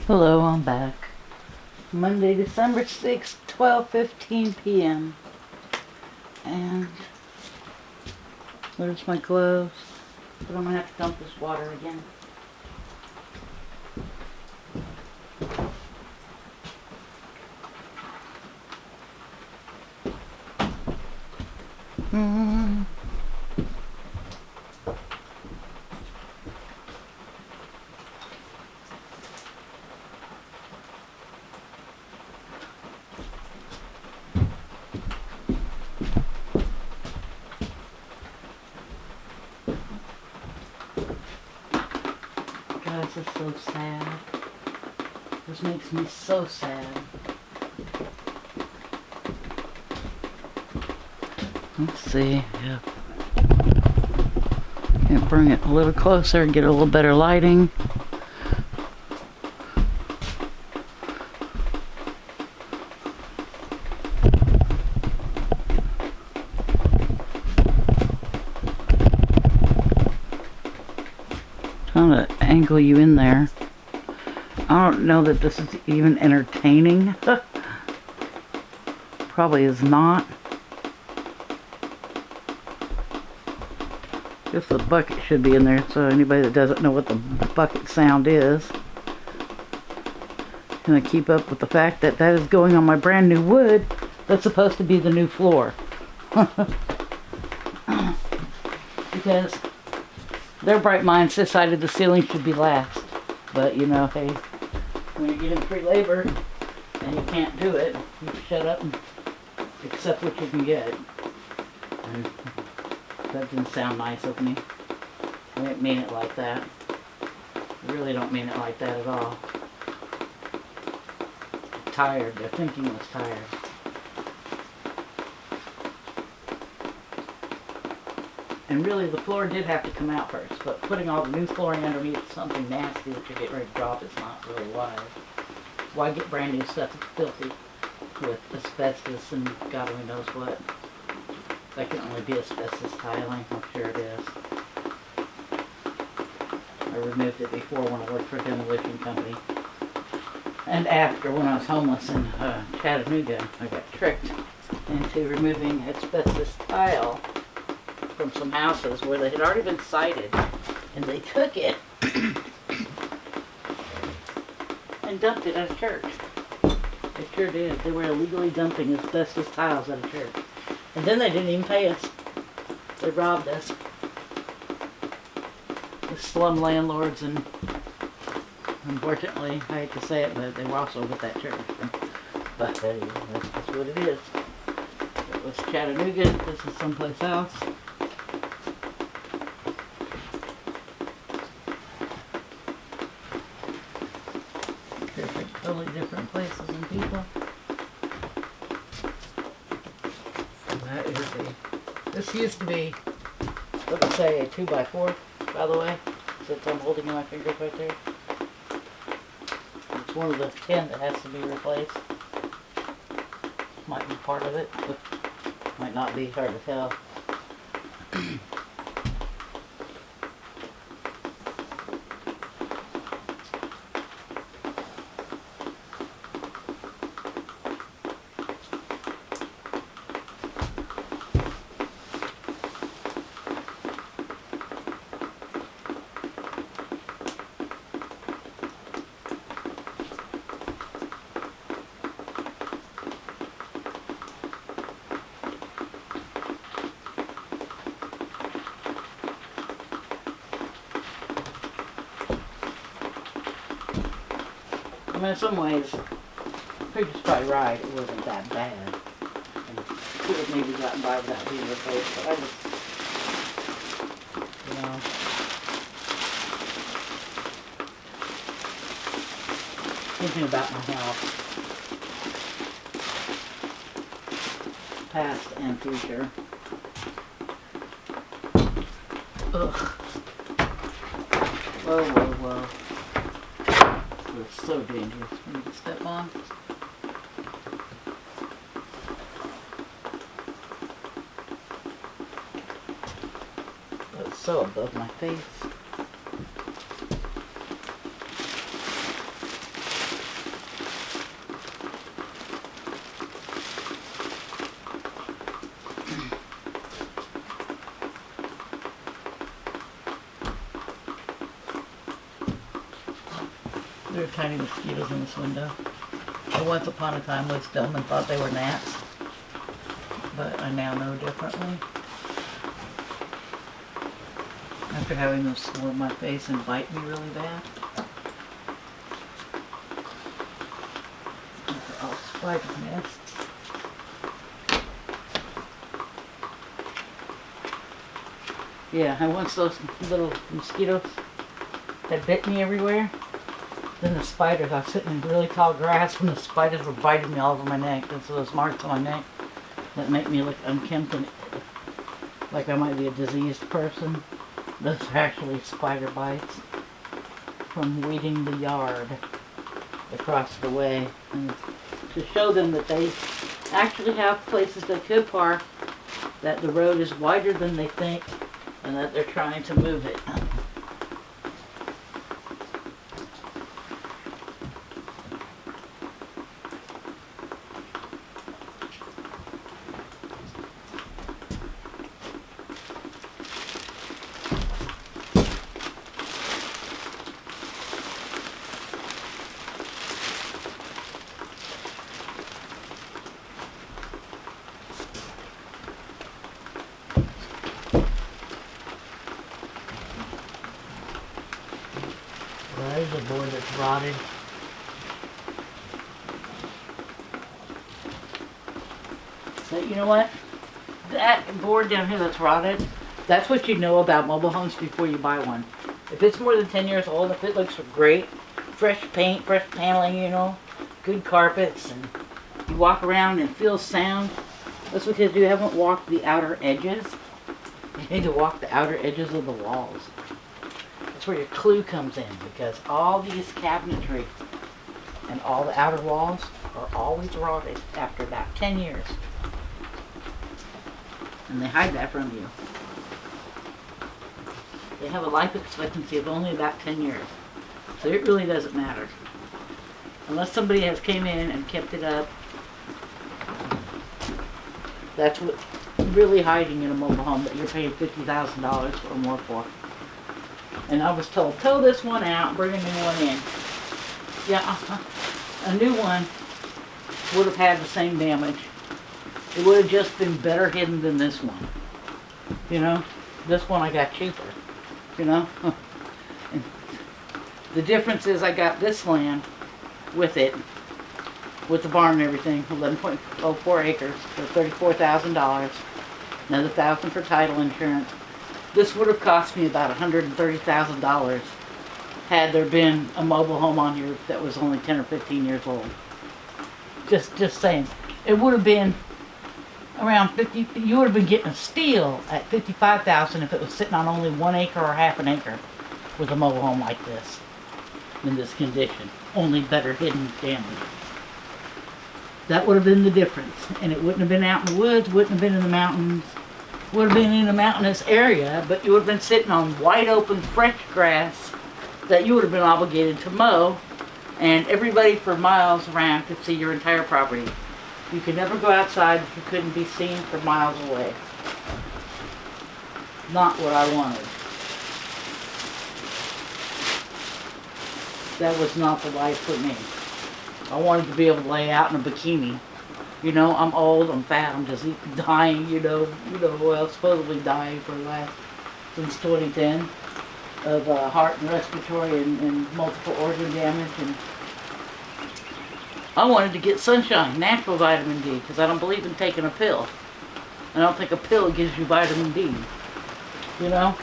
Hello, I'm back. Monday, December 6th, 12:15 p.m. And where's my gloves? But I'm gonna have to dump this water again. Mm. Guys, this is so sad. This makes me so sad. Let's see. Yeah. Can't bring it a little closer and get a little better lighting. Trying to angle you in there. I don't know that this is even entertaining. Probably is not. Guess the bucket should be in there, so anybody that doesn't know what the bucket sound is, gonna keep up with the fact that that is going on my brand new wood that's supposed to be the new floor. Because their bright minds decided the ceiling should be last. But you know, hey, when you're getting free labor and you can't do it, you shut up and accept what you can get. And that didn't sound nice of me. I didn't mean it like that. I really don't mean it like that at all. I'm tired. Their thinking was tired. And really, the floor did have to come out first, but putting all the new flooring underneath something nasty that you're getting ready to drop is not really wise. Why get brand new stuff that's filthy with asbestos and God only knows what? That can only be asbestos tiling, I'm sure it is. I removed it before when I worked for a demolition company. And after, when I was homeless in Chattanooga, I got tricked into removing asbestos tile from some houses where they had already been cited, and they took it and dumped it at a church. They sure did. They were illegally dumping asbestos tiles at a church. And then they didn't even pay us. They robbed us. The slum landlords, and unfortunately, I hate to say it, but they were also with that church. But that's what it is. It was Chattanooga. This is someplace else. Totally different places and people. And that is this used to be, let's say, a 2x4, by the way, since I'm holding my fingers right there. It's one of the 10 that has to be replaced. Might be part of it, but might not be, hard to tell. I mean, in some ways, Preacher's probably right. It wasn't that bad. And it could have maybe gotten by without being replaced, but I just, you know, thinking about my house, past and future. Ugh. Whoa, whoa, whoa. It's so dangerous for me to step on. It's so above my face. There are tiny mosquitoes in this window. I once upon a time was dumb and thought they were gnats, but I now know differently. After having them swarm my face and bite me really bad. These are all spider nests. Yeah, and once those little mosquitoes had bit me everywhere, then the spiders, I was sitting in really tall grass when the spiders were biting me all over my neck. And so those marks on my neck that make me look unkempt and like I might be a diseased person. Those are actually spider bites from weeding the yard across the way. And to show them that they actually have places they could park, that the road is wider than they think, and that they're trying to move it. There's a board that's rotted. So you know what? That board down here that's rotted, that's what you know about mobile homes before you buy one. If it's more than 10 years old, if it looks great, fresh paint, fresh paneling, you know, good carpets, and you walk around and feel sound, that's because you haven't walked the outer edges. You need to walk the outer edges of the walls. That's where your clue comes in, because all these cabinetry and all the outer walls are always rotted after about 10 years. And they hide that from you. They have a life expectancy of only about 10 years. So it really doesn't matter. Unless somebody has came in and kept it up. That's what's really hiding in a mobile home that you're paying $50,000 or more for. And I was told, tow this one out and bring a new one in. Yeah, a new one would have had the same damage. It would have just been better hidden than this one. You know, this one I got cheaper. You know, and the difference is I got this land with it, with the barn and everything, 11.04 acres for $34,000. Another $1,000 for title insurance. This would have cost me about $130,000 had there been a mobile home on here that was only 10 or 15 years old. Just saying. It would have been around 50, you would have been getting a steal at $55,000 if it was sitting on only 1 acre or half an acre with a mobile home like this, in this condition. Only better hidden damage. That would have been the difference. And it wouldn't have been out in the woods, wouldn't have been in the mountains. Would have been in a mountainous area, but you would have been sitting on wide open fresh grass that you would have been obligated to mow, and everybody for miles around could see your entire property. You could never go outside if you couldn't be seen for miles away. Not what I wanted. That was not the life for me. I wanted to be able to lay out in a bikini. You know, I'm old, I'm fat, I'm just dying, you know, well, supposedly dying for the last, since 2010, of heart and respiratory and multiple organ damage. And I wanted to get sunshine, natural vitamin D, because I don't believe in taking a pill. I don't think a pill gives you vitamin D, you know?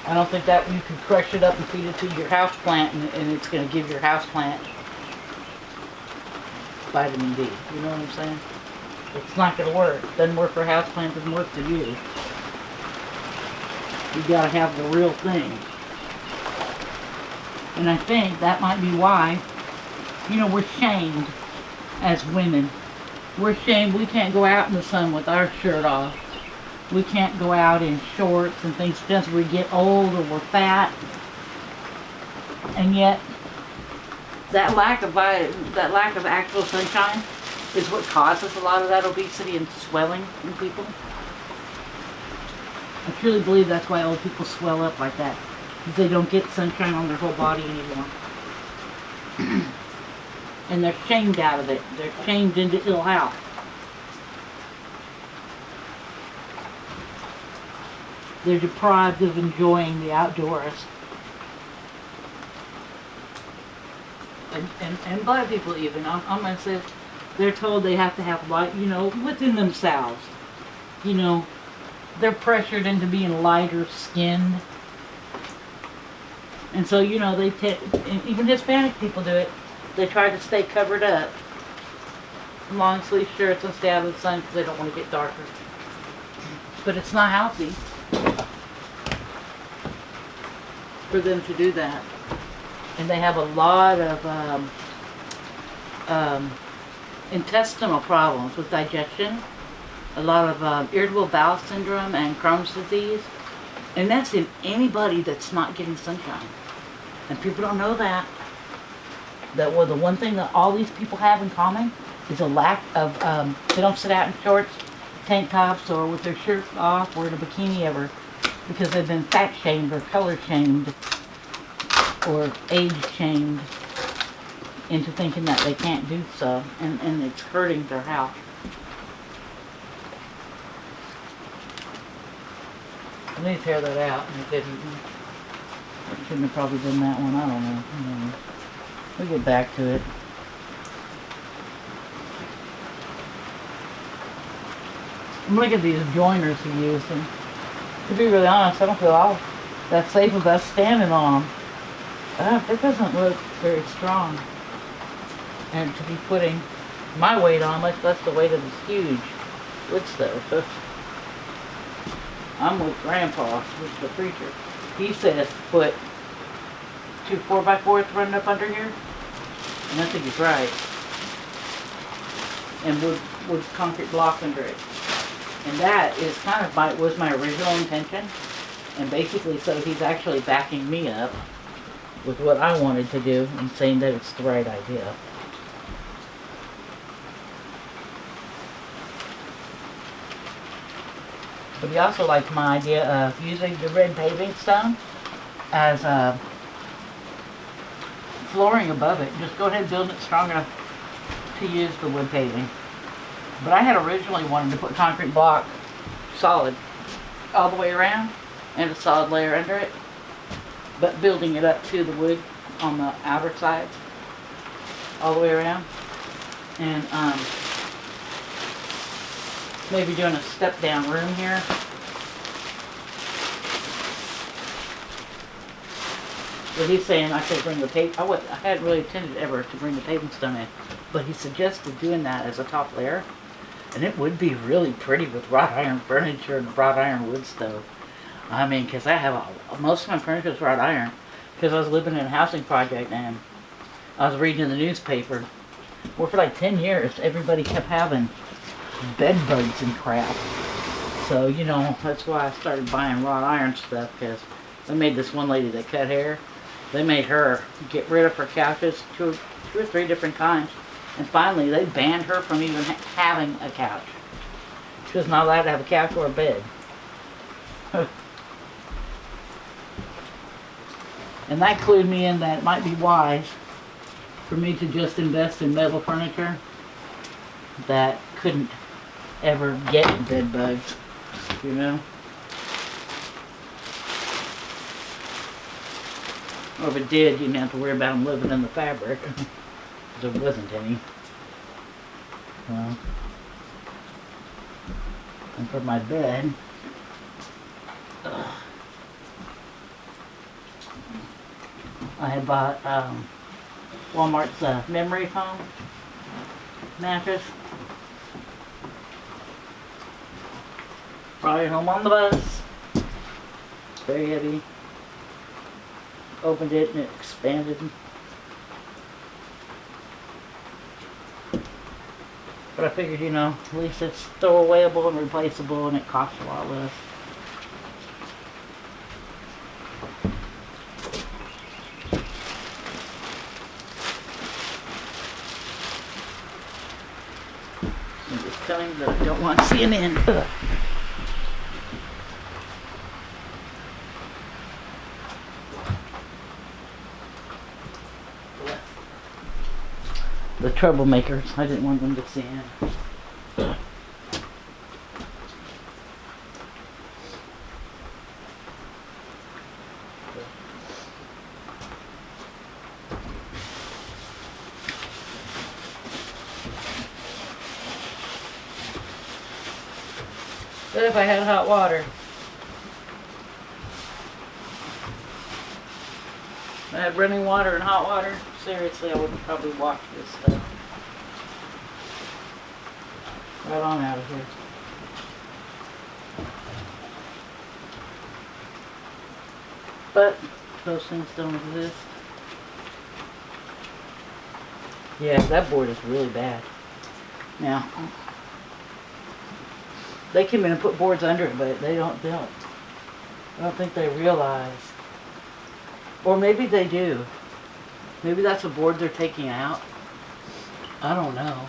I don't think that you can crush it up and feed it to your house plant and it's going to give your house plant vitamin D. You know what I'm saying? It's not going to work. It doesn't work for a house plant, it doesn't work for you. You got to have the real thing. And I think that might be why, you know, we're shamed as women. We're shamed. We can't go out in the sun with our shirt off. We can't go out in shorts and things just we get old or we're fat. And yet, that lack of actual sunshine is what causes a lot of that obesity and swelling in people. I truly believe that's why old people swell up like that. Because they don't get sunshine on their whole body anymore. And they're shamed out of it. They're shamed into ill health. They're deprived of enjoying the outdoors. And black people even, I'm going to say, they're told they have to have light, you know, within themselves. You know, they're pressured into being lighter skinned. And so, you know, and even Hispanic people do it. They try to stay covered up. Long sleeve shirts and stay out of the sun because they don't want to get darker. But it's not healthy for them to do that. And they have a lot of intestinal problems with digestion, a lot of irritable bowel syndrome and Crohn's disease. And that's in anybody that's not getting sunshine. And people don't know that. That well, the one thing that all these people have in common is a lack of, they don't sit out in shorts, tank tops, or with their shirts off, or in a bikini ever, because they've been fat shamed or color shamed or age shamed into thinking that they can't do so, and it's hurting their health. I need to tear that out, and I didn't. I shouldn't have probably done that one, I don't know. We'll get back to it. I'm looking at these joiners he used, and to be really honest, I don't feel all that safe about standing on them. It doesn't look very strong. And to be putting my weight on, much less the weight of this huge wood stove. So I'm with Grandpa, who's the preacher. He says put 2 4x4s running up under here, and I think he's right. And wood concrete block under it. And that is kind of was my original intention. And basically, so he's actually backing me up with what I wanted to do and saying that it's the right idea. But he also liked my idea of using the red paving stone as a flooring above it. Just go ahead and build it strong enough to use the wood paving. But I had originally wanted to put concrete block solid all the way around and a solid layer under it, but building it up to the wood on the outer sides all the way around, and maybe doing a step down room here. But he's saying I could bring the tape. I hadn't really intended ever to bring the paving stone in, but he suggested doing that as a top layer, and it would be really pretty with wrought iron furniture and wrought iron wood stove. I mean, because I have most of my furniture is wrought iron, because I was living in a housing project and I was reading in the newspaper where for like 10 years everybody kept having bed bugs and crap. So, you know, that's why I started buying wrought iron stuff, because they made this one lady that cut hair. They made her get rid of her couches, two or three different times. And finally, they banned her from even having a couch. She was not allowed to have a couch or a bed. And that clued me in that it might be wise for me to just invest in metal furniture that couldn't ever get bed bugs, you know? Or if it did, you didn't have to worry about them living in the fabric. There wasn't any. Well, and for my bed, I had bought Walmart's memory foam mattress. Brought it home on the bus. Very heavy. Opened it and it expanded. But I figured, you know, at least it's throwawayable and replaceable and it costs a lot less. I'm just telling you that I don't want CNN. Ugh. the troublemakers. I didn't want them to see it. But if I had hot water, if I had running water and hot water, seriously, I would probably wash this stuff right on out of here. But those things don't exist. Yeah, that board is really bad. Now, they came in and put boards under it, but I don't think they realize. Or maybe they do. Maybe that's a board they're taking out. I don't know.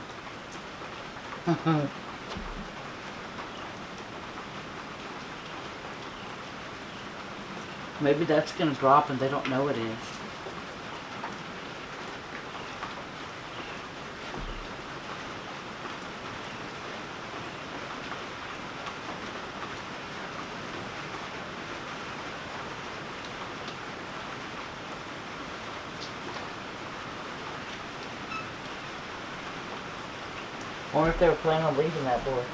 Maybe that's gonna drop and they don't know it is. Or if they were planning on leaving that board.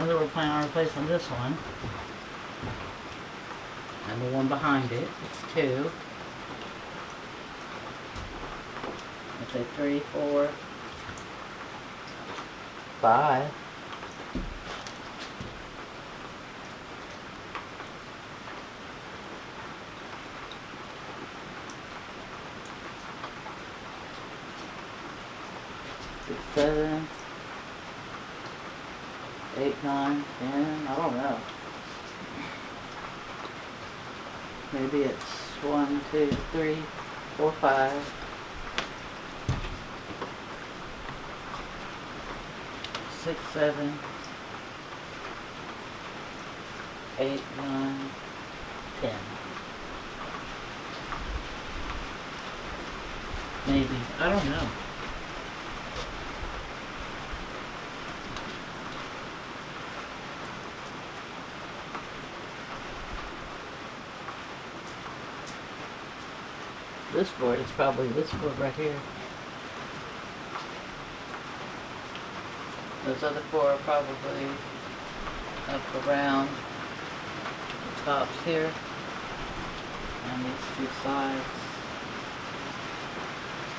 And they were planning on replacing this one. And the one behind it. It's 2. Let's say 3, 4, 5. Six, 7, 8, 9, 10, I don't know. Maybe it's 1, 2, 3, 4, 5. 6, 7, 8, 9, 10. Maybe. I don't know. This board is probably this board right here. Those other 4 are probably up around the tops here. And these 2 sides.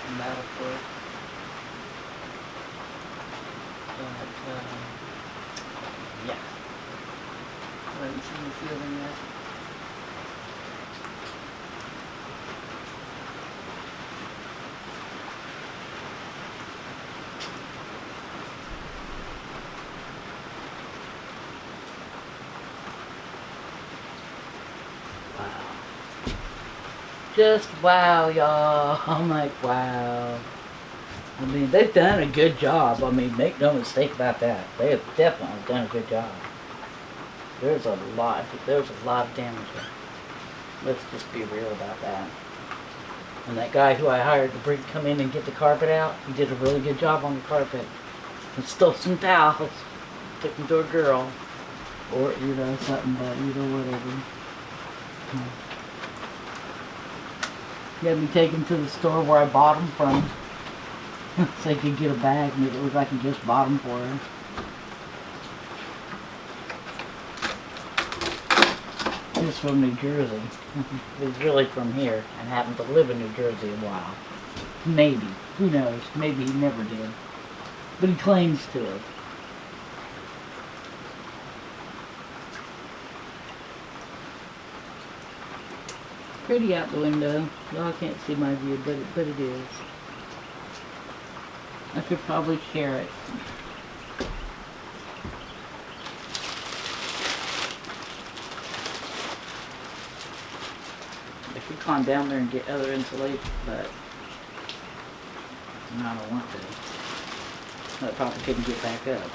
And that of course. But, yeah. I haven't seen the ceiling yet. Just wow, y'all. I'm like, wow. I mean, they've done a good job. I mean, make no mistake about that. They have definitely done a good job. There's a lot of damage there. Let's just be real about that. And that guy who I hired to come in and get the carpet out, he did a really good job on the carpet. And stole some towels. Took them to a girl. Or, something, but, whatever. He had me take him to the store where I bought them from. So he could get a bag and make it look like he just bought them for him. He's from New Jersey. He's really from here and happened to live in New Jersey a while. Maybe. Who knows? Maybe he never did. But he claims to have. Pretty out the window. Y'all can't see my view, but it is. I should probably share it. I could climb down there and get other insulation, but I don't want to. I probably couldn't get back up.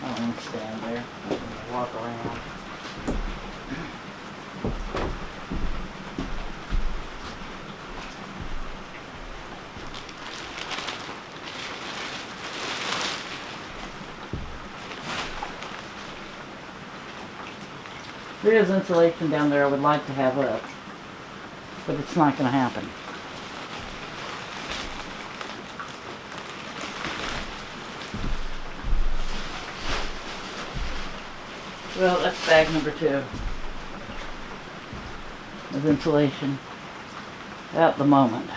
I don't want to stand there. I'm going to walk around. There is insulation down there I would like to have up, but it's not going to happen. Well, that's bag number 2 of insulation at the moment.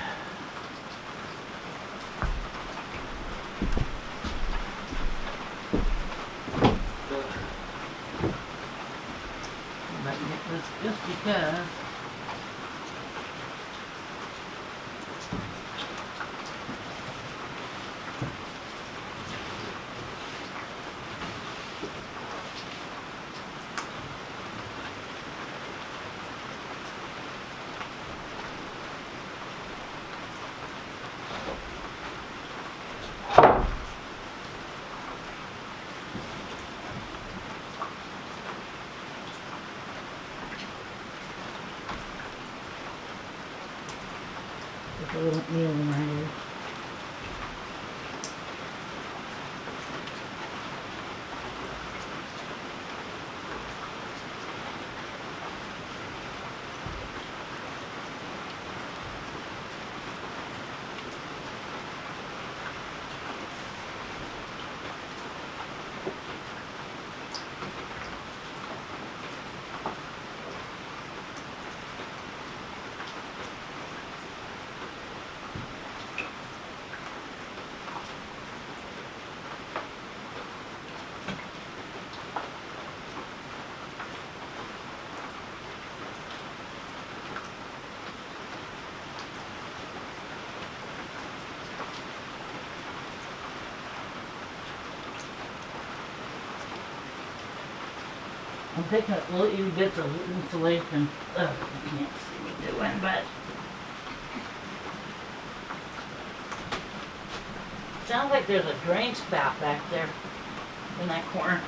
Let me get this just because. There's a little needle in my hair. I'm picking up little itty bits of insulation. Ugh, you can't see me doing, but sounds like there's a drain spout back there in that corner.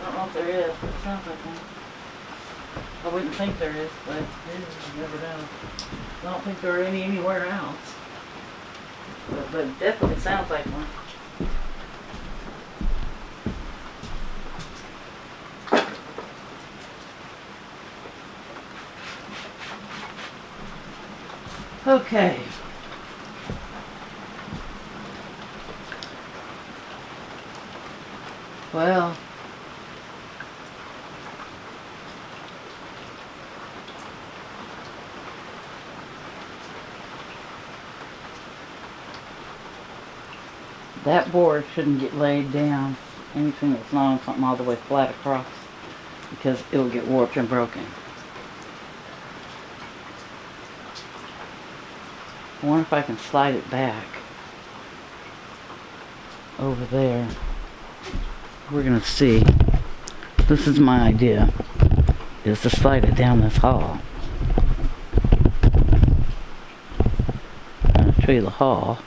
I don't know if there is, but it sounds like one. I wouldn't think there is, but you never know. I don't think there are any anywhere else. But it definitely sounds like one. Okay. Well, that board shouldn't get laid down, anything that's not on something all the way flat across, because it'll get warped and broken. I wonder if I can slide it back over there. We're gonna see. This is my idea, is to slide it down this hall. I'm gonna show you the hall.